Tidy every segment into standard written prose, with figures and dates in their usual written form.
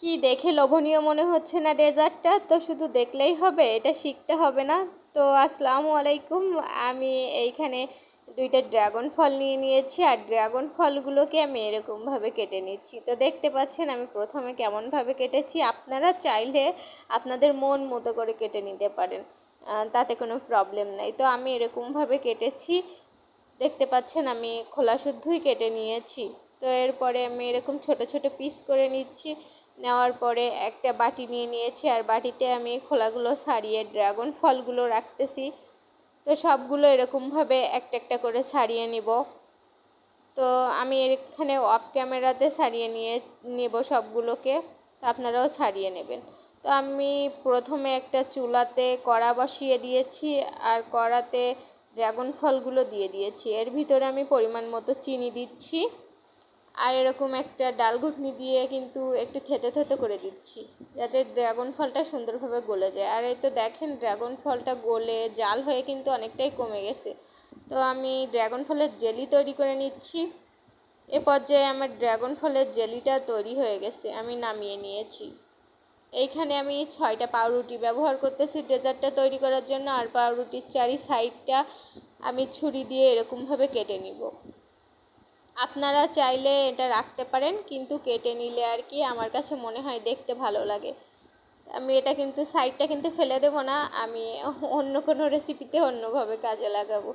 কি দেখে লোভনীয় মনে হচ্ছে না ডেজার্টটা? তো শুধু দেখলেই হবে? এটা শিখতে হবে না? তো আসসালামু আলাইকুম। আমি এইখানে দুইটা ড্রাগন ফল নিয়ে নিয়েছি, আর ড্রাগন ফলগুলোকে আমি এরকমভাবে কেটে নিচ্ছি। তো দেখতে পাচ্ছেন আমি প্রথমে কেমনভাবে কেটেছি। আপনারা চাইলে আপনাদের মন মতো করে কেটে নিতে পারেন, তাতে কোনো প্রবলেম নাই। তো আমি এরকমভাবে কেটেছি, দেখতে পাচ্ছেন আমি খোলা শুদ্ধই কেটে নিয়েছি। তো এরপরে আমি এরকম ছোট ছোট পিস করে নিচ্ছি। নেওয়ার পরে একটা বাটি নিয়ে নিয়েছি, আর বাটিতে আমি খোলাগুলো ছাড়িয়ে ড্রাগন ফলগুলো রাখতেছি। তো সবগুলো এরকমভাবে একটা একটা করে ছাড়িয়ে নিব। তো আমি এখানে অফ ক্যামেরাতে ছাড়িয়ে নেব সবগুলোকে, আপনারাও ছাড়িয়ে নেবেন। তো আমি প্রথমে একটা চুলাতে কড়া বসিয়ে দিয়েছি, আর কড়াতে ড্রাগন ফলগুলো দিয়ে দিয়েছি। এর ভিতরে আমি পরিমাণ মতো চিনি দিচ্ছি, আর এরকম একটা ডাল ঘুটনি দিয়ে কিন্তু একটু থেতে থেতে করে দিচ্ছি, যাতে ড্রাগন ফলটা সুন্দরভাবে গলে যায়। আর এই তো দেখেন ড্রাগন ফলটা গলে জাল হয়ে কিন্তু অনেকটাই কমে গেছে। তো আমি ড্রাগন ফলের জেলি তৈরি করে নিচ্ছি। এ পর্যায়ে আমার ড্রাগন ফলের জেলিটা তৈরি হয়ে গেছে, আমি নামিয়ে নিয়েছি। এইখানে আমি 6টা পাউরুটি ব্যবহার করতেছি ডেজার্টটা তৈরি করার জন্য, আর পাউরুটির চারি সাইডটা আমি ছুরি দিয়ে এরকমভাবে কেটে নিব। আপনারা চাইলে এটা রাখতে পারেন, কিন্তু কেটে নিলে আর কি আমার কাছে মনে হয় দেখতে ভালো লাগে। আমি এটা কিন্তু সাইডটা কিন্তু ফেলে দেবো না, আমি অন্য কোনো রেসিপিতে অন্যভাবে কাজে লাগাবো।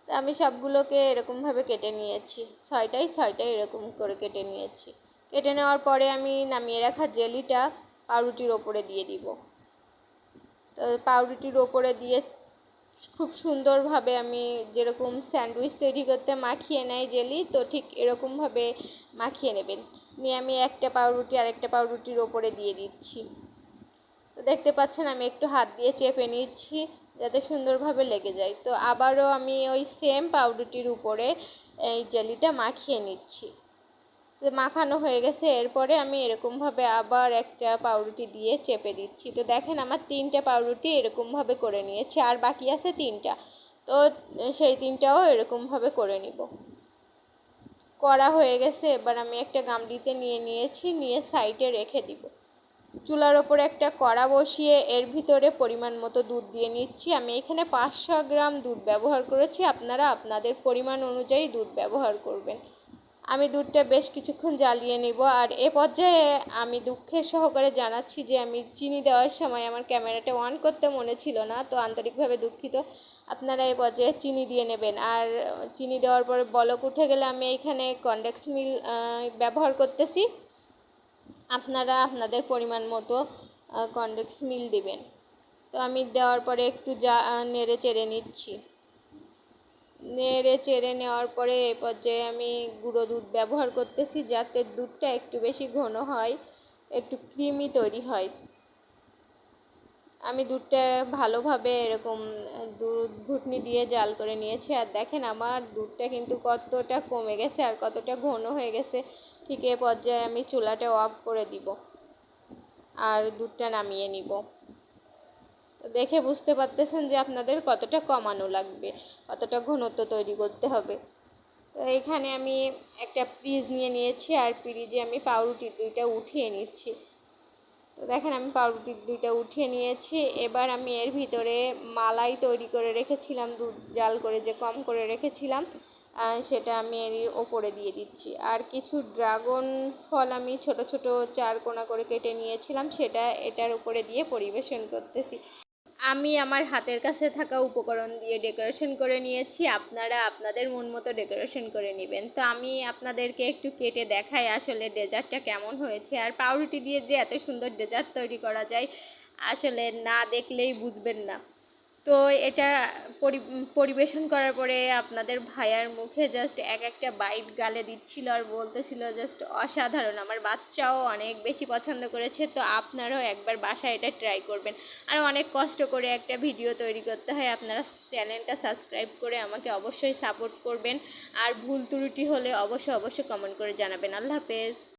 তো আমি সবগুলোকে এরকমভাবে কেটে নিয়েছি, 6টাই এরকম করে কেটে নিয়েছি। কেটে নেওয়ার পরে আমি নামিয়ে রাখা জেলিটা পাউরুটির ওপরে দিয়ে দিব। তো পাউরুটির ওপরে দিয়ে খুব সুন্দরভাবে আমি যেরকম স্যান্ডউইচ তৈরি করতে মাখিয়ে নেয় জেলি, তো ঠিক এরকমভাবে মাখিয়ে নেবেন। নিয়ে আমি একটা পাউরুটি আরেকটা পাউরুটির ওপরে দিয়ে দিচ্ছি। তো দেখতে পাচ্ছেন আমি একটু হাত দিয়ে চেপে নিচ্ছি যাতে সুন্দরভাবে লেগে যায়। তো আবারও আমি ওই সেম পাউরুটির উপরে এই জেলিটা মাখিয়ে নিচ্ছি। তো মাখানো হয়ে গেছে, এরপরে আমি এরকমভাবে আবার একটা পাউরুটি দিয়ে চেপে দিচ্ছি। তো দেখেন আমার 3টে পাউরুটি এরকমভাবে করে নিয়েছি, আর বাকি আছে 3টা। তো সেই 3টাও এরকমভাবে করে নিব। করা হয়ে গেছে, এবার আমি একটা গামলিতে নিয়ে সাইডে রেখে দিব। চুলার ওপরে একটা কড়া বসিয়ে এর ভিতরে পরিমাণ মতো দুধ দিয়ে নিচ্ছি। আমি এখানে 500 গ্রাম দুধ ব্যবহার করেছি, আপনারা আপনাদের পরিমাণ অনুযায়ী দুধ ব্যবহার করবেন। আমি দুধটা বেশ কিছুক্ষণ জ্বালিয়ে নিব। আর এ পর্যায়ে আমি দুঃখের সহকারে জানাচ্ছি যে আমি চিনি দেওয়ার সময় আমার ক্যামেরাটা অন করতে মনে ছিল না, তো আন্তরিকভাবে দুঃখিত। আপনারা এ পর্যায়ে চিনি দিয়ে নেবেন। আর চিনি দেওয়ার পরে বলক উঠে গেলে আমি এখানে কনডেন্স মিল্ক ব্যবহার করতেছি। আপনারা আপনাদের পরিমাণ মতো কনডেন্স মিল্ক দিবেন। তো আমি দেওয়ার পরে একটু নেড়ে চেড়ে নিচ্ছি। নেড়ে চেড়ে নেওয়ার পরে এ পর্যায়ে আমি গুঁড়ো দুধ ব্যবহার করতেছি, যাতে দুধটা একটু বেশি ঘন হয়, একটু ক্রিমি তৈরি হয়। আমি দুধটা ভালোভাবে এরকম দুধ ঘুটনি দিয়ে জাল করে নিয়েছি। আর দেখেন আমার দুধটা কিন্তু কতটা কমে গেছে আর কতটা ঘন হয়ে গেছে। ঠিক এ পর্যায়ে আমি চুলাটা অফ করে দিব আর দুধটা নামিয়ে নিব। তো দেখে বুঝতে পারতেছেন যে আপনাদের কতটা কমানো লাগবে, কতটা ঘনত্ব তৈরি করতে হবে। তো এইখানে আমি একটা ফ্রিজ নিয়ে নিয়েছি, আর ফ্রিজে আমি পাউরুটির দুইটা উঠিয়ে নিচ্ছি। তো দেখেন আমি পাউরুটির দুইটা উঠিয়ে নিয়েছি। এবার আমি এর ভিতরে মালাই তৈরি করে রেখেছিলাম, দুধ জাল করে যে কম করে রেখেছিলাম, সেটা আমি এর ওপরে দিয়ে দিচ্ছি। আর কিছু ড্রাগন ফল আমি ছোট ছোট 4 কোনা করে কেটে নিয়েছিলাম, সেটা এটার উপরে দিয়ে পরিবেশন করতেছি। আমি আমার হাতের কাছে থাকা উপকরণ দিয়ে ডেকোরেশন করে নিয়েছি, আপনারা আপনাদের মন মতো ডেকোরেশন করে নেবেন। তো আমি আপনাদেরকে একটু কেটে দেখাই আসলে ডেজার্টটা কেমন হয়েছে। আর পাউরুটি দিয়ে যে এত সুন্দর ডেজার্ট তৈরি করা যায় আসলে না দেখলেই বুঝবেন না। তো এটা পরিবেশন করার পরে আপনাদের ভাইয়ার মুখে জাস্ট একটা বাইট গালে দিচ্ছিল আর বলতেছিল জাস্ট অসাধারণ। আমার বাচ্চাও অনেক বেশি পছন্দ করেছে। তো আপনারাও একবার বাসায় এটা ট্রাই করবেন। আর অনেক কষ্ট করে একটা ভিডিও তৈরি করতে হয়, আপনারা চ্যানেলটা সাবস্ক্রাইব করে আমাকে অবশ্যই সাপোর্ট করবেন। আর ভুল ত্রুটি হলে অবশ্যই কমেন্ট করে জানাবেন। আল্লাহ হাফেজ।